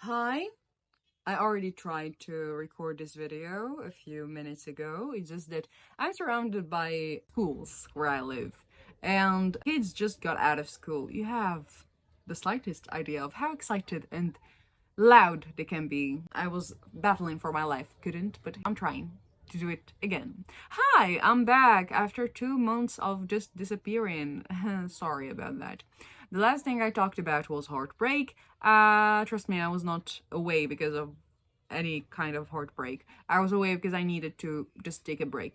Hi, I already tried to record this video a few minutes ago. It's just that I'm surrounded by schools where I live, and kids just got out of school. You have the slightest idea of how excited and loud they can be. I was battling for my life, couldn't, but I'm trying to do it again. Hi, I'm back after 2 months of just disappearing. Sorry about that. The last thing I talked about was heartbreak. Trust me, I was not away because of any kind of heartbreak. I was away because I needed to just take a break.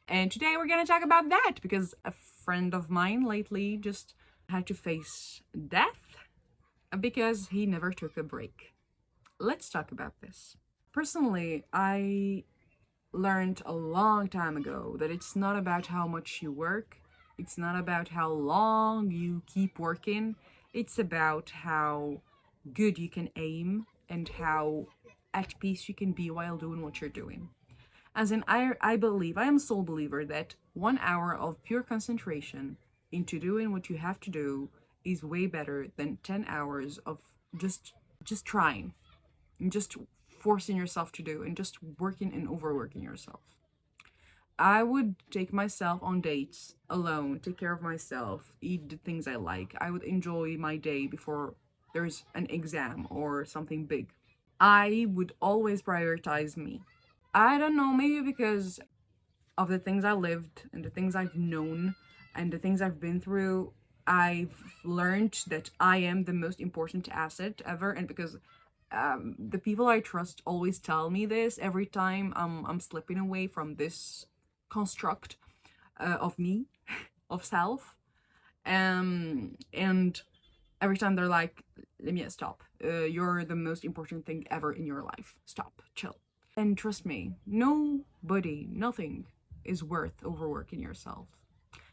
And today we're gonna talk about that because a friend of mine lately just had to face death because he never took a break. Let's talk about this. Personally, I learned a long time ago that it's not about how much you work, it's not about how long you keep working, it's about how good you can aim and how at peace you can be while doing what you're doing. As in, I believe, I am a sole believer that 1 hour of pure concentration into doing what you have to do is way better than 10 hours of just trying and just forcing yourself to do and just working and overworking yourself. I would take myself on dates alone, take care of myself, eat the things I like. I would enjoy my day before there's an exam or something big. I would always prioritize me. I don't know, maybe because of the things I lived and the things I've known and the things I've been through, I've learned that I am the most important asset ever. And because the people I trust always tell me this every time I'm slipping away from this construct of me, of self. And every time they're like, let me stop. You're the most important thing ever in your life. Stop, chill. And trust me, nobody, nothing is worth overworking yourself.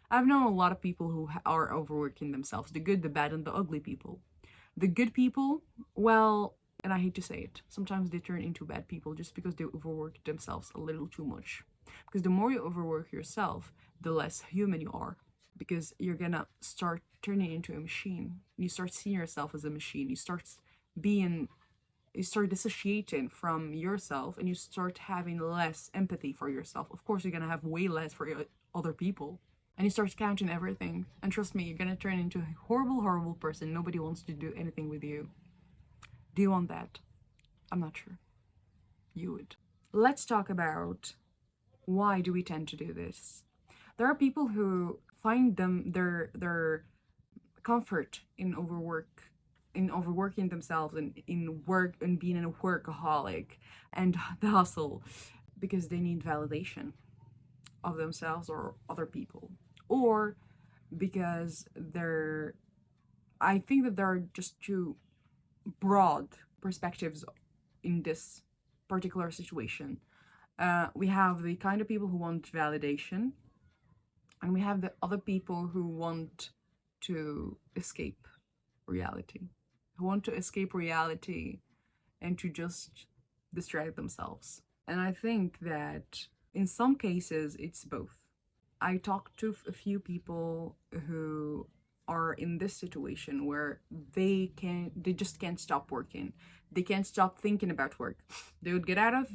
I've known a lot of people who are overworking themselves, the good, the bad, and the ugly people. The good people, well, and I hate to say it, sometimes they turn into bad people just because they overwork themselves a little too much. Because the more you overwork yourself, the less human you are. Because you're gonna start turning into a machine. You start seeing yourself as a machine. You start dissociating from yourself and you start having less empathy for yourself. Of course, you're gonna have way less for other people. And you start counting everything. And trust me, you're gonna turn into a horrible, horrible person. Nobody wants to do anything with you. Do you want that? I'm not sure. You would. Let's talk about why do we tend to do this. There are people who find their comfort in overworking themselves and in work and being a workaholic and the hustle because they need validation of themselves or other people, or because I think that there are just too broad perspectives in this particular situation. We have the kind of people who want validation, and we have the other people who want to escape reality, who want to escape reality and to just distract themselves. And I think that in some cases it's both. I talked to a few people who are in this situation where they just can't stop working. They can't stop thinking about work. They would get out of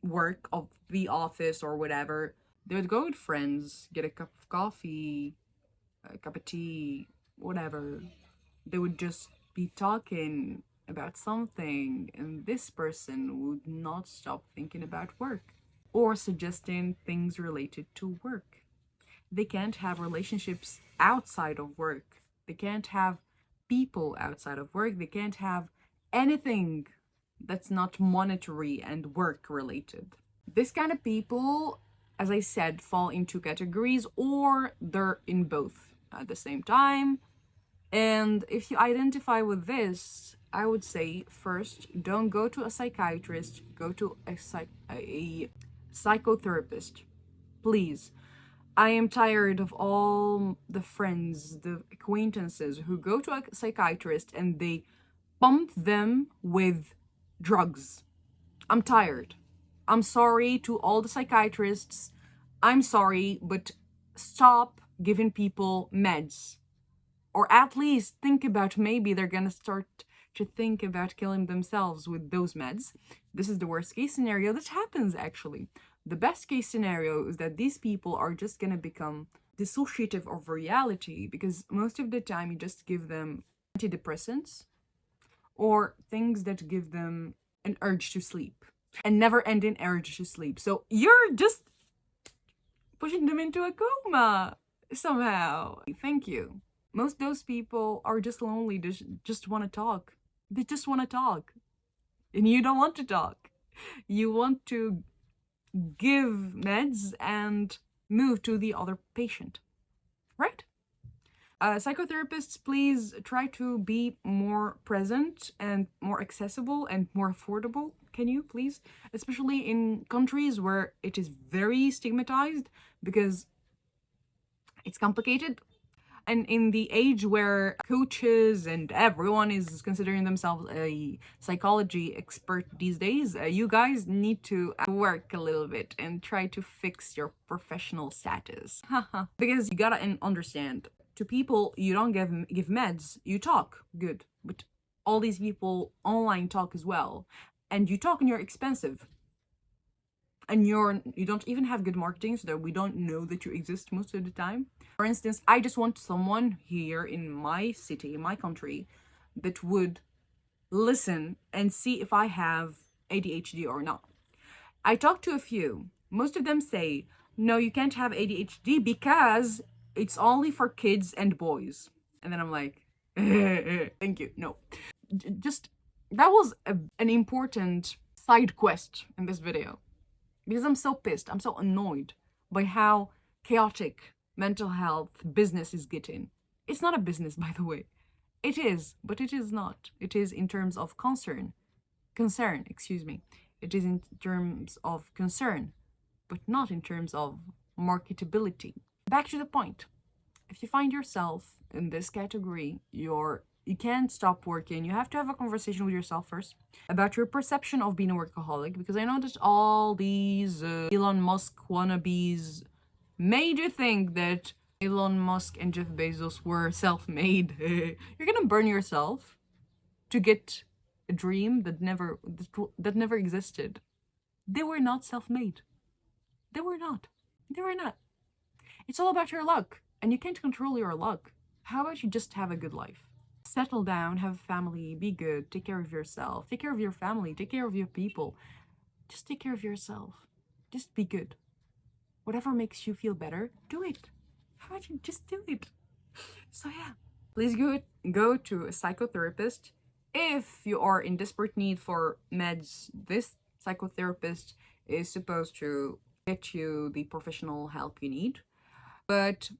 work, of the office or whatever. They would go with friends, get a cup of coffee, a cup of tea, whatever. They would just be talking about something, and this person would not stop thinking about work or suggesting things related to work. They can't have relationships outside of work. They can't have people outside of work. They can't have anything that's not monetary and work related. This kind of people, as I said, fall into categories or they're in both at the same time. And if you identify with this, I would say first, don't go to a psychiatrist, go to a psychotherapist. Please. I am tired of all the friends, the acquaintances who go to a psychiatrist and they pump them with drugs. I'm tired. I'm sorry to all the psychiatrists. I'm sorry, but stop giving people meds. Or at least think about, maybe they're gonna start to think about killing themselves with those meds. This is the worst case scenario that happens, actually. The best case scenario is that these people are just gonna become dissociative of reality, because most of the time you just give them antidepressants or things that give them an urge to sleep, and never ending urge to sleep. So you're just pushing them into a coma somehow. Thank you. Most of those people are just lonely, just want to talk. They just want to talk. And you don't want to talk. You want to give meds and move to the other patient, right? Psychotherapists, please try to be more present and more accessible and more affordable. Can you please? Especially in countries where it is very stigmatized, because it's complicated. And in the age where coaches and everyone is considering themselves a psychology expert these days, you guys need to work a little bit and try to fix your professional status. Because you gotta understand, to people you don't give meds, you talk, good. But all these people online talk as well. And you talk and you're expensive. And you don't even have good marketing, so that we don't know that you exist most of the time. For instance, I just want someone here in my city, in my country, that would listen and see if I have ADHD or not. I talked to a few. Most of them say, no, you can't have ADHD because it's only for kids and boys. And then I'm like, thank you, no. Just, that was an important side quest in this video. Because I'm so pissed, I'm so annoyed by how chaotic mental health business is getting. It's not a business, by the way. It is, but it is not. It is in terms of concern, excuse me. It is in terms of concern, but not in terms of marketability. Back to the point. If you find yourself in this category, you can't stop working. You have to have a conversation with yourself first about your perception of being a workaholic, because I know that all these Elon Musk wannabes made you think that Elon Musk and Jeff Bezos were self-made. You're gonna burn yourself to get a dream that never existed. They were not self-made. They were not. It's all about your luck, and you can't control your luck. How about you just have a good life? Settle down, have a family, be good, take care of yourself, take care of your family, take care of your people. Just take care of yourself. Just be good. Whatever makes you feel better, do it. How about you just do it? So yeah, please go to a psychotherapist. If you are in desperate need for meds, this psychotherapist is supposed to get you the professional help you need. But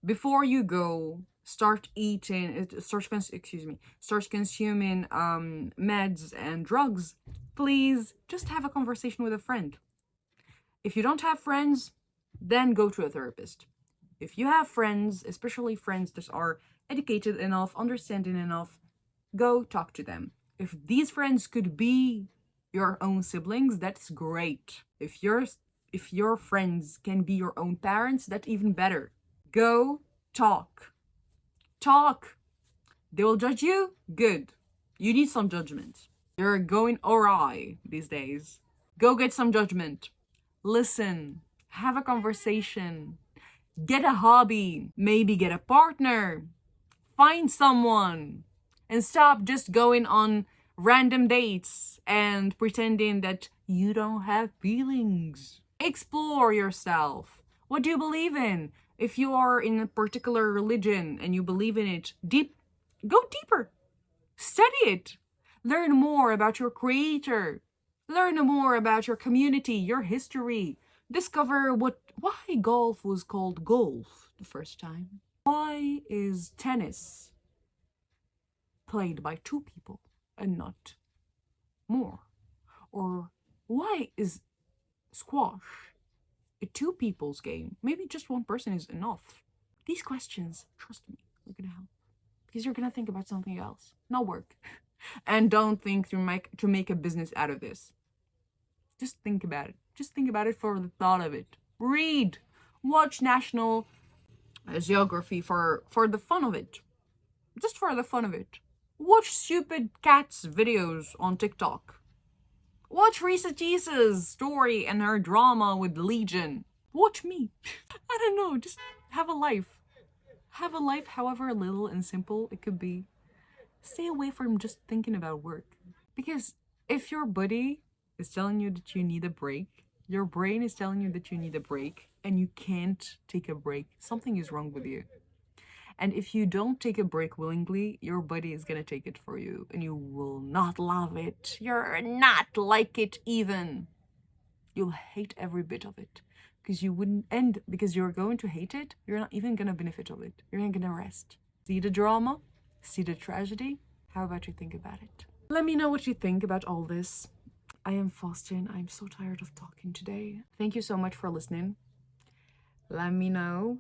before you go, start consuming meds and drugs, please just have a conversation with a friend. If you don't have friends, then go to a therapist. If you have friends, especially friends that are educated enough, understanding enough, go talk to them. If these friends could be your own siblings, that's great. If your friends can be your own parents, that's even better. Go talk. They will judge you? Good. You need some judgment. You're going awry these days. Go get some judgment. Listen. Have a conversation. Get a hobby. Maybe get a partner. Find someone. And stop just going on random dates and pretending that you don't have feelings. Explore yourself. What do you believe in? If you are in a particular religion and you believe in it, go deeper. Study it. Learn more about your creator. Learn more about your community, your history. Discover why golf was called golf the first time. Why is tennis played by 2 people and not more? Or why is squash a 2 people's game? Maybe just 1 person is enough. These questions, trust me, are gonna help. Because you're gonna think about something else, not work. And don't think to make a business out of this. Just think about it. Just think about it for the thought of it. Read. Watch National Geography for the fun of it. just for the fun of it. Watch stupid cats videos on TikTok. Watch Risa Cheese's story and her drama with Legion. Watch me. I don't know, just have a life. Have a life however little and simple it could be. Stay away from just thinking about work. Because if your body is telling you that you need a break, your brain is telling you that you need a break, and you can't take a break, something is wrong with you. And if you don't take a break willingly, your body is gonna take it for you, and you will not love it. You're not like it even. You'll hate every bit of it. Because you wouldn't, and because you're going to hate it, you're not even gonna benefit of it. You're not gonna rest. See the drama? See the tragedy? How about you think about it? Let me know what you think about all this. I am Faustin. I'm so tired of talking today. Thank you so much for listening. Let me know,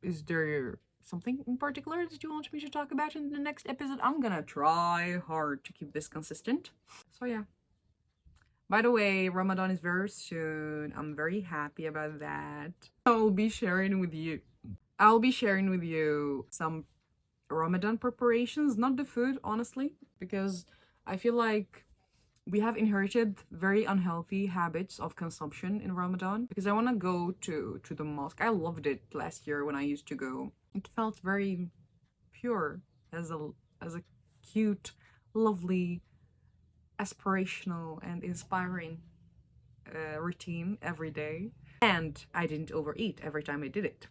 is there something in particular that you want me to talk about in the next episode? I'm gonna try hard to keep this consistent. So yeah. By the way, Ramadan is very soon. I'm very happy about that. I'll be sharing with you some Ramadan preparations, not the food, honestly, because I feel like we have inherited very unhealthy habits of consumption in Ramadan, because I want to go to the mosque. I loved it last year when I used to go. It felt very pure, as a cute, lovely, aspirational and inspiring routine every day. And I didn't overeat every time I did it.